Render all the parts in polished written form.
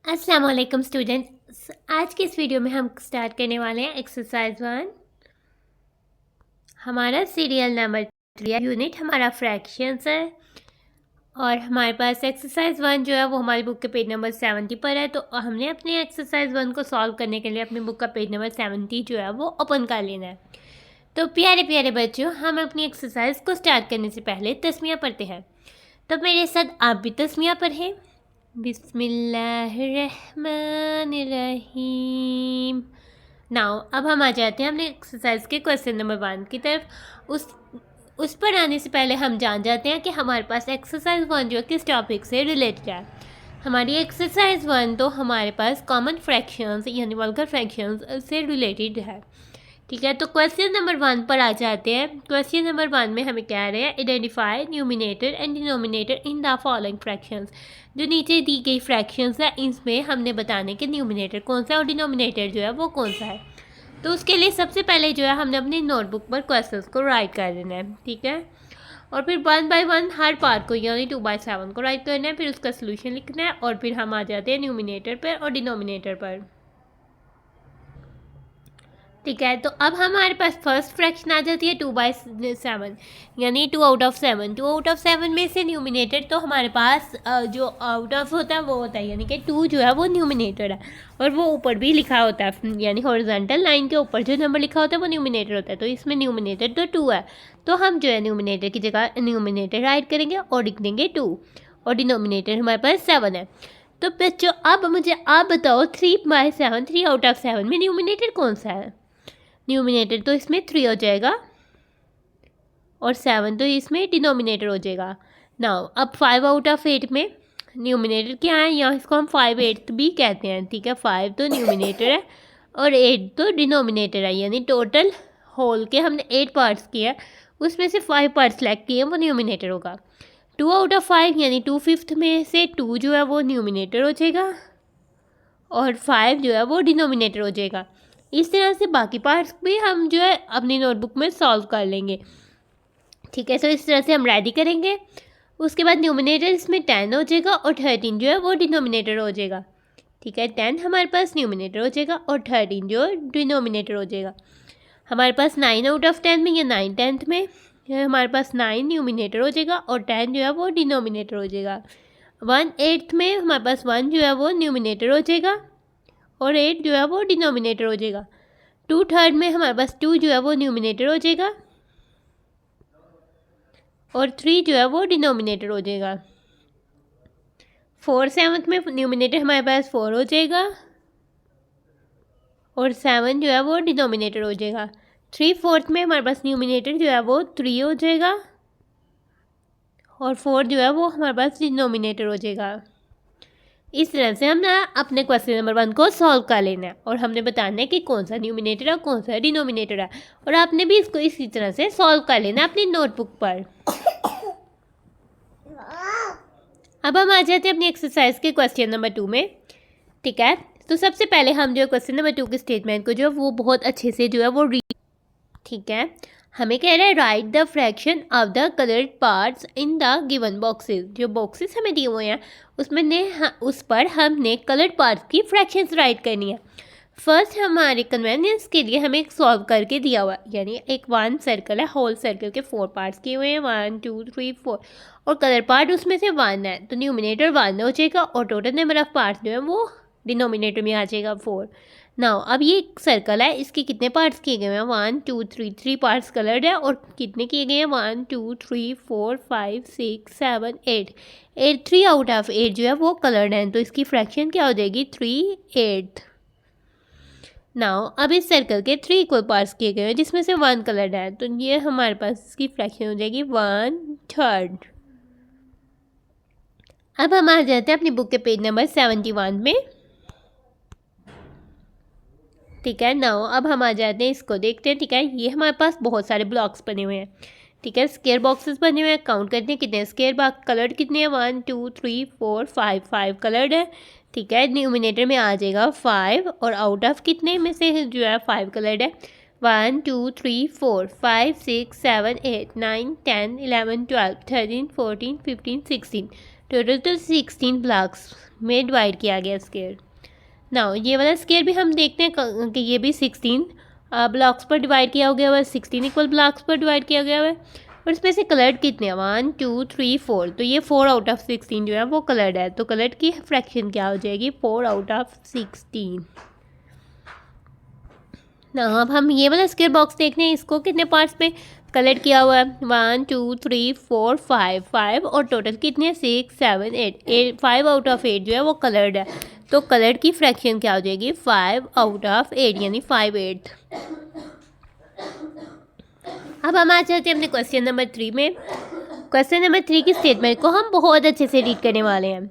अस्सलाम वालेकुम स्टूडेंट्स। आज के इस वीडियो में हम स्टार्ट करने वाले हैं एक्सरसाइज 1। हमारा सीरियल नंबर 3 यूनिट हमारा फ्रैक्शंस है और हमारे पास एक्सरसाइज 1 जो है वो हमारी बुक के पेज नंबर 70 पर है। तो हमने अपने एक्सरसाइज 1 को सॉल्व करने के लिए अपनी बुक का पेज नंबर 70 जो है वो ओपन कर लेना है। तो प्यारे प्यारे बच्चों, हम अपनी एक्सरसाइज को स्टार्ट करने से पहले तस्मिया पढ़ते हैं। तो मेरे साथ आप भी तस्मिया पढ़ें। बिस्मिल्लाहिर्रहमानिर्रहीम। नाउ अब हम आ जाते हैं अपने एक्सरसाइज के क्वेश्चन नंबर 1 की तरफ। उस पर आने से पहले हम जान जाते हैं कि हमारे पास एक्सरसाइज 1 जो किस टॉपिक से रिलेटेड है। हमारी एक्सरसाइज 1 तो हमारे पास कॉमन फ्रैक्शंस यानी वल्गर फ्रैक्शंस से रिलेटेड है। ठीक है, तो क्वेश्चन नंबर 1 पर आ जाते हैं। क्वेश्चन नंबर 1 में हमें कह रहे हैं identify numerator and denominator in the following fractions. जो नीचे दी गई फ्रैक्शंस है इसमें हमने बताने के न्यूमिनेटर कौन सा है और डिनोमिनेटर जो है वो कौन सा है। तो उसके लिए सबसे पहले जो है हमने अपनी नोटबुक पर क्वेश्चंस को राइट कर देना है। ठीक है, और फिर 1 बाय 1 हर पार्ट को यानी 2/7 को राइट करना है, फिर उसका सोल्यूशन लिखना है और फिर हम आ जाते हैं न्यूमिनेटर पर और डिनोमिनेटर पर। ठीक है, तो अब हमारे पास फर्स्ट फ्रैक्शन आ जाती है 2/7 यानी 2 आउट ऑफ 7। 2 आउट ऑफ 7 में से न्यूमिनेटर तो हमारे पास जो आउट ऑफ होता है वो होता है, यानी कि 2 जो है वो न्यूमिनेटर है और वो ऊपर भी लिखा होता है, यानी हॉरिजॉन्टल लाइन के ऊपर जो नंबर लिखा होता है वो न्यूमिनेटर होता है। तो इसमें न्यूमिनेटर तो 2 है, तो हम जो है न्यूमिनेटर की जगह न्यूमिनेटर राइट करेंगे और लिख देंगे 2 और डिनोमिनेटर हमारे पास 7 है। तो बच्चों अब मुझे आप बताओ 3/7 3 आउट ऑफ 7 में न्यूमिनेटर कौन सा है। न्यूमिनेटर तो इसमें 3 हो जाएगा और 7 तो इसमें डिनोमिनेटर हो जाएगा। नाउ अब 5 आउट ऑफ 8 में न्यूमिनेटर क्या है, यहाँ इसको हम 5/8 भी कहते हैं। ठीक है, 5 तो न्यूमिनेटर है और 8 तो डिनोमिनेटर है, यानी टोटल होल के हमने 8 पार्ट्स किए हैं, उसमें से 5 पार्ट्स सेलेक्ट किए हैं, वो न्यूमिनेटर होगा। 2 आउट ऑफ 5 यानी 2/5 में से 2 जो है वो न्यूमिनेटर हो जाएगा और 5 जो है वो डिनोमिनेटर हो जाएगा। इस तरह से बाकी पार्ट्स भी हम जो है अपनी नोटबुक में सॉल्व कर लेंगे। ठीक है, तो इस तरह से हम रेडी करेंगे। उसके बाद न्यूमिनेटर इसमें 10 हो जाएगा और 13 जो है वो डिनोमिनेटर हो जाएगा। ठीक है, 10 हमारे पास न्यूमिनेटर हो जाएगा और 13 जो डिनोमिनेटर हो जाएगा। हमारे पास 9 आउट ऑफ 10 में या 9/10 में हमारे पास 9 न्यूमिनेटर हो जाएगा और 10 जो है वो डिनोमिनेटर हो जाएगा। 1/8 में हमारे पास 1 जो है वो न्यूमिनेटर हो जाएगा और 8 जो है वो डिनोमिनेटर हो जाएगा। 2/3 में हमारे पास 2 जो है वो न्यूमिनेटर हो जाएगा और 3 जो है वो डिनोमिनेटर हो जाएगा। 4/7 में न्यूमिनेटर हमारे पास 4 हो जाएगा और 7 जो है वो डिनोमिनेटर हो जाएगा। 3/4 में हमारे पास न्यूमिनेटर जो है वो 3 हो जाएगा और 4 जो है वो हमारे पास डिनोमिनेटर हो जाएगा। इस तरह से हमने अपने क्वेश्चन नंबर 1 को सॉल्व कर लेना है और हमने बताना है कि कौन सा न्यूमिनेटर है कौन सा डिनोमिनेटर है, और आपने भी इसको इसी तरह से सॉल्व कर लेना है अपनी नोटबुक पर। अब हम आ जाते हैं अपनी एक्सरसाइज के क्वेश्चन नंबर 2 में। ठीक है, तो सबसे पहले हम जो क्वेश्चन नंबर 2 के स्टेटमेंट को जो वो बहुत अच्छे से जो है वो ठीक है, हमें कह रहा है right the fraction of the coloured parts in the given boxes. जो बॉक्सेस हमें दिए हुए हैं उस पर हमने कलर्ड पार्ट्स की फ्रैक्शंस राइट करनी है। फर्स्ट हमारे कन्वेनियंस के लिए हमें एक सॉल्व करके दिया हुआ, यानी एक 1 सर्कल है, होल सर्कल के 4 पार्ट्स किए हुए हैं 1 2 3 4 और कलर पार्ट उसमें से 1 है, तो न्यूमिनेटर 1 हो जाएगा और टोटल नंबर ऑफ पार्ट्स जो है वो डिनोमिनेटर में आ जाएगा 4। नाउ अब ये एक सर्कल है, इसके कितने पार्ट्स किए गए हैं 1 2 3 3 पार्ट्स कलर्ड है और कितने किए गए हैं 1 2 3 4 5 6 7 8 8 3 आउट ऑफ 8 जो है वो कलर्ड है, तो इसकी फ्रैक्शन क्या हो जाएगी 3/8। नाउ अब इस सर्कल के 3 इक्वल पार्ट्स किए गए हैं जिसमें से 1 कलर्ड है, तो ये हमारे पास इसकी फ्रैक्शन हो जाएगी 1/3। अब हम आ जाते हैं अपनी बुक के पेज नंबर 71 में। ठीक है, नाउ अब हम आ जाते हैं, इसको देखते हैं। ठीक है, ये हमारे पास बहुत सारे ब्लॉक्स बने हुए हैं। ठीक है, स्क्वायर बॉक्सेस बने हुए हैं, काउंट करते हैं कितने स्क्वायर बॉक्स कलर्ड कितने हैं 1 2 3 4 5 कलर्ड है। ठीक है, न्यूमिनेटर में आ जाएगा 5 और आउट ऑफ कितने में से जो है 5 कलर्ड है 1 2 3 4 5 6 7 8 9 10 11 12 13 14 15 16 टोटल तो 16 ब्लॉक्स में डिवाइड किया गया स्क्वायर। नाउ ये वाला स्क्वायर भी हम देखते हैं कि ये भी 16 ब्लॉक्स पर डिवाइड किया गया हुआ है, 16 इक्वल ब्लॉक्स पर डिवाइड किया गया हुआ है। और इसमें से कलर्ड कितने हैं, 1 2 3 4, तो ये 4 आउट ऑफ 16 जो है वो कलर्ड है। तो कलर्ड की फ्रैक्शन क्या हो जाएगी, 4 आउट ऑफ 16। ना अब हम ये वाला स्क्वायर बॉक्स देखते हैं, इसको कितने पार्ट्स में कलर किया हुआ है, 1 2 3 4 5 और टोटल कितने 6 7 8 5 आउट ऑफ 8 जो है वो कलर्ड है। तो कलर्ड की फ्रैक्शन क्या हो जाएगी, 5 आउट ऑफ 8 यानी 5/8। अब हम आ जाते हैं अपने क्वेश्चन नंबर 3 में। क्वेश्चन नंबर 3 की स्टेटमेंट को हम बहुत अच्छे से रीड करने वाले हैं।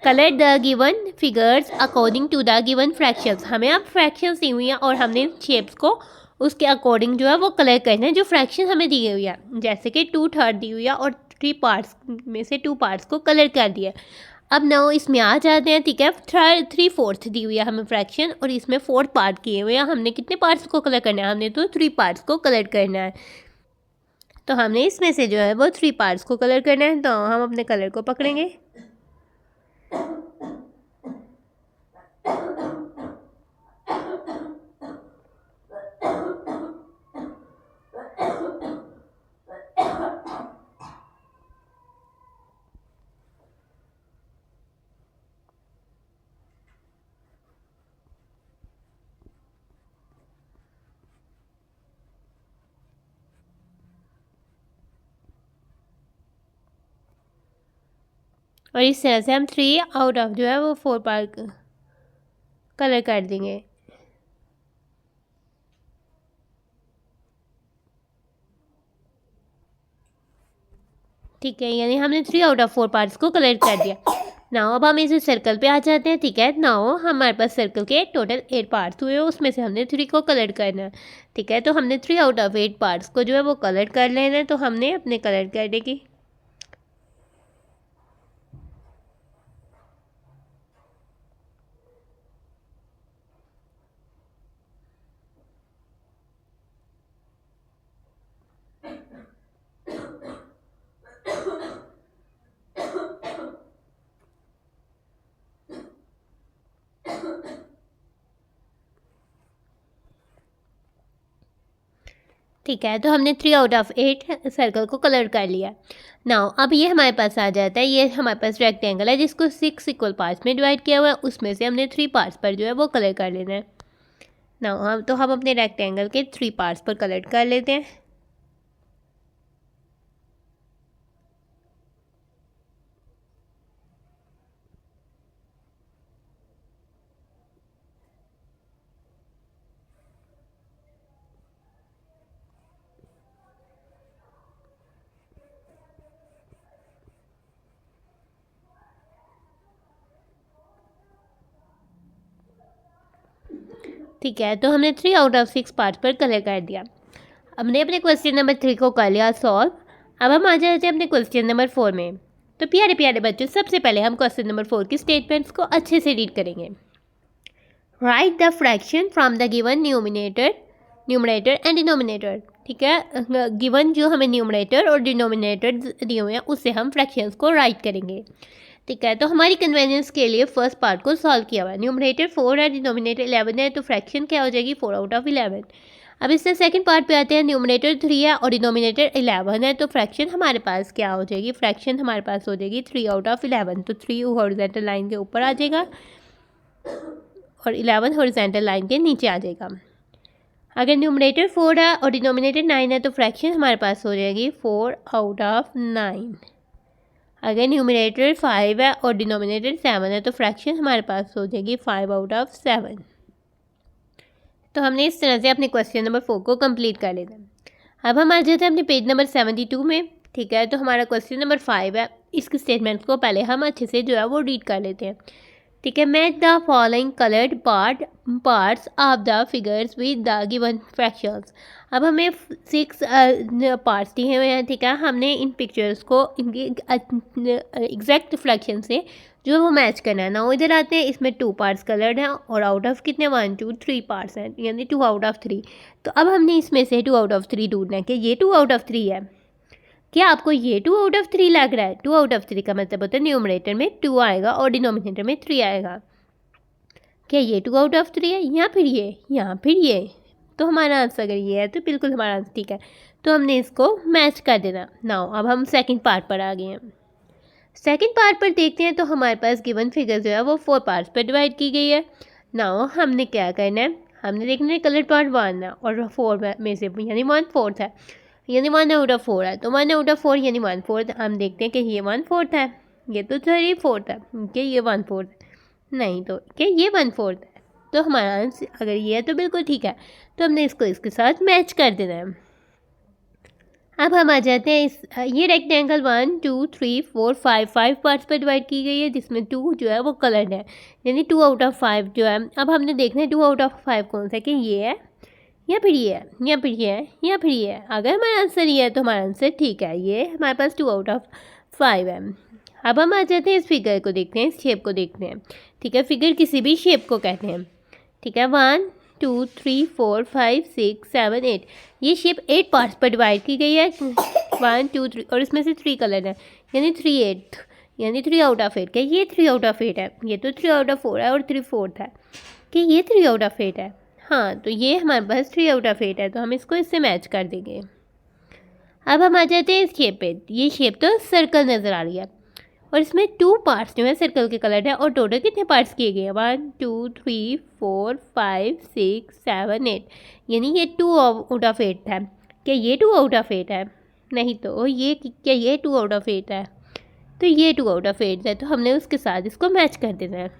Colour the given figures according to the given fractions. हमें अब फ्रैक्शंस दी हुई हैं और हमने शेप्स को उसके अकॉर्डिंग जो है वो कलर करना है जो फ्रैक्शन हमें दी हुई है। जैसे कि 2/3 दी हुई है और 3 पार्ट्स में से 2 पार्ट्स को कलर कर दिया। अब नाउ इसमें आ जाते हैं, ठीक है। 3/4 दी हुई है हमें फ्रैक्शन और इसमें 4 पार्ट किए हुए हैं। हमने कितने पार्ट्स को कलर करना है, हमने तो 3 पार्ट्स को कलर करना है। तो हमने इसमें से जो है वो 3 पार्ट्स को कलर करना है। तो हम अपने कलर को पकड़ेंगे। और इस तरह से हम 3 आउट ऑफ जो है वो 4 पार्ट कलर कर देंगे। ठीक है, यानी हमने 3 आउट ऑफ 4 पार्ट्स को कलर कर दिया। नाउ अब हम इस सर्कल पे आ जाते हैं, ठीक है। नाउ हमारे पास सर्कल के टोटल 8 पार्ट्स हुए, उसमें से हमने 3 को कलर करना है, ठीक है। तो हमने 3 आउट ऑफ 8 पार्ट्स को जो है वो कलर कर लेना है। तो हमने अपने कलर करने की ठीक है। तो हमने 3 आउट ऑफ 8 सर्कल को कलर कर लिया। नाउ अब ये हमारे पास आ जाता है, ये हमारे पास रेक्टेंगल है जिसको 6 इक्वल पार्ट्स में डिवाइड किया हुआ है। उसमें से हमने 3 पार्ट्स पर जो है वो कलर कर लेना है। नाउ हम अपने रेक्टेंगल के 3 पार्ट्स पर कलर कर लेते हैं। ठीक है, तो हमने 3 आउट ऑफ 6 पार्ट पर कलर कर दिया। हमने अपने क्वेश्चन नंबर 3 को कर लिया सॉल्व। अब हम आ जाते हैं अपने क्वेश्चन नंबर 4 में। तो प्यारे प्यारे बच्चों, सबसे पहले हम क्वेश्चन नंबर 4 की स्टेटमेंट्स को अच्छे से रीड करेंगे। Right the fraction from the given numerator and denominator. ठीक है, गिवन जो हमें न्यूमरेटर और डिनोमिनेटर दिए हुए हैं उससे हम फ्रैक्शंस को राइट करेंगे। ठीक है, तो हमारी कन्वीनियंस के लिए फर्स्ट पार्ट को सॉल्व किया हुआ है। न्यूमरेटर 4 है, डिनोमिनेटर 11 है, तो फ्रैक्शन क्या हो जाएगी 4 आउट ऑफ 11। अब इससे सेकंड पार्ट पे आते हैं। न्यूमरेटर 3 है और डिनोमिनेटर 11 है, तो फ्रैक्शन हमारे पास क्या हो जाएगी, फ्रैक्शन हमारे पास हो जाएगी 3 आउट ऑफ 11। तो 3 हॉरिजॉन्टल लाइन के ऊपर आ जाएगा और 11 हॉरिजॉन्टल लाइन के नीचे आ जाएगा। अगर न्यूमरेटर 4 है और डिनोमिनेटर 9 है, तो फ्रैक्शन हमारे पास हो जाएगी 4 आउट ऑफ 9। अगर न्यूमरेटर 5 है और डिनोमिनेटर 7 है, तो फ्रैक्शन हमारे पास हो जाएगी 5 आउट ऑफ 7। तो हमने इस तरह से अपने क्वेश्चन नंबर 4 को कंप्लीट कर लेना है। अब हम आ जाते हैं अपने पेज नंबर 72 में। ठीक है, तो हमारा क्वेश्चन नंबर 5 है। इसके स्टेटमेंट्स को पहले हम अच्छे से जो है वो रीड कर लेते हैं। ठीक है, match the following coloured parts of the figures with the given fractions. अब हमें 6 पार्ट्स दिए हुए हैं। ठीक है, हमने इन पिक्चर्स को इनकी एग्जैक्ट फ्रैक्शन से जो है वो मैच करना है ना। इधर आते हैं, इसमें 2 पार्ट्स कलर्ड हैं और आउट ऑफ कितने 1 2 3 पार्ट्स हैं, यानी 2 आउट ऑफ 3। तो अब हमने इसमें से 2 आउट ऑफ 3 ढूंढना है कि ये 2 आउट ऑफ 3 है। क्या आपको ये 2 आउट ऑफ 3 लग रहा है? 2 आउट ऑफ 3 का मतलब होता है न्यूमरेटर में 2 आएगा और डिनोमिनेटर में 3 आएगा। क्या ये 2 आउट ऑफ 3 है या फिर ये? तो हमारा आंसर अगर ये है तो बिल्कुल हमारा आंसर ठीक है, तो हमने इसको मैच कर देना। नाउ अब हम सेकंड पार्ट पर आ गए हैं। सेकंड पार्ट पर देखते हैं तो हमारे पास गिवन फिगर जो है वो 4 पार्ट्स पर डिवाइड की गई है। नाउ हमने क्या करना है, हमने देखना है कलर पार्ट 1 है और 4 में से यानी 1/4 है, यानी 1 आउट ऑफ 4 है, तो 1 आउट ऑफ 4 यानी 1/4। हम देखते हैं कि ये 1/4 है, ये तो 3/4 है, कि ये 1/4 नहीं, तो क्या ये 1/4 है। तो हमारा आंसर अगर ये है तो बिल्कुल ठीक है, तो हमने इसको इसके साथ मैच कर देना है। अब हम आ जाते हैं ये रेक्टेंगल 1 2 3 4 5 पार्ट्स पर डिवाइड की गई है, जिसमें 2 जो है वो कलर्ड है, यानी 2 आउट ऑफ 5 जो है। अब हमने देखना है 2 आउट ऑफ 5 कौन सा है, कि ये है या फिर ये है या फिर ये है या फिर ये है। अगर हमारा आंसर ये है तो हमारा आंसर ठीक है, ये हमारे पास 2 आउट ऑफ 5 है। अब हम आ जाते हैं इस फिगर को देखते हैं, इस शेप को देखते हैं। ठीक है, फिगर किसी भी शेप को कहते हैं। ठीक है, 1 2 3 4 5 6 7 8, ये शेप 8 पार्ट्स पर डिवाइड की गई है। 1 2 3 और इसमें से 3 कलर है, यानी 3/8, यानी 3 आउट ऑफ 8। क्या ये 3 आउट ऑफ 8 है? ये तो 3 आउट ऑफ 4 है और 3/4 है, कि ये 3 आउट ऑफ 8 है। हाँ, तो ये हमारे पास 3 आउट ऑफ 8 है, तो हम इसको इससे मैच कर देंगे। अब हम आ जाते हैं इस शेप पे। ये शेप तो सर्कल नज़र आ रही है और इसमें 2 पार्ट्स जो है सर्कल के कलर है, और टोटल कितने पार्ट्स किए गए हैं? 1 2 3 4 5 6 7 8, यानी ये 2 आउट ऑफ 8 है। क्या ये 2 आउट ऑफ 8 है? नहीं, तो ये क्या ये 2 आउट ऑफ 8 है? तो ये 2 आउट ऑफ 8 है, तो हमने उसके साथ इसको मैच कर देना है।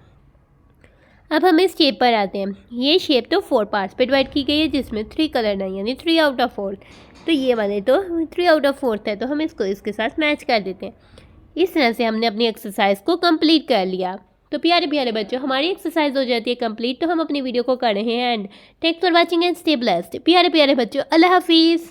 अब हम इस शेप पर आते हैं। ये शेप तो 4 पार्ट्स पर डिवाइड की गई है, जिसमें 3 कलर है, यानी 3 आउट ऑफ 4। तो ये वाले तो 3 आउट ऑफ 4 है, तो हम इसको इसके साथ मैच कर देते हैं। इस तरह से हमने अपनी एक्सरसाइज को कंप्लीट कर लिया। तो प्यारे प्यारे बच्चों, हमारी एक्सरसाइज हो जाती है कंप्लीट, तो हम अपनी वीडियो को कर रहे हैं and thanks for watching and stay blessed. प्यारे प्यारे बच्चों, अल्लाह हाफिज़।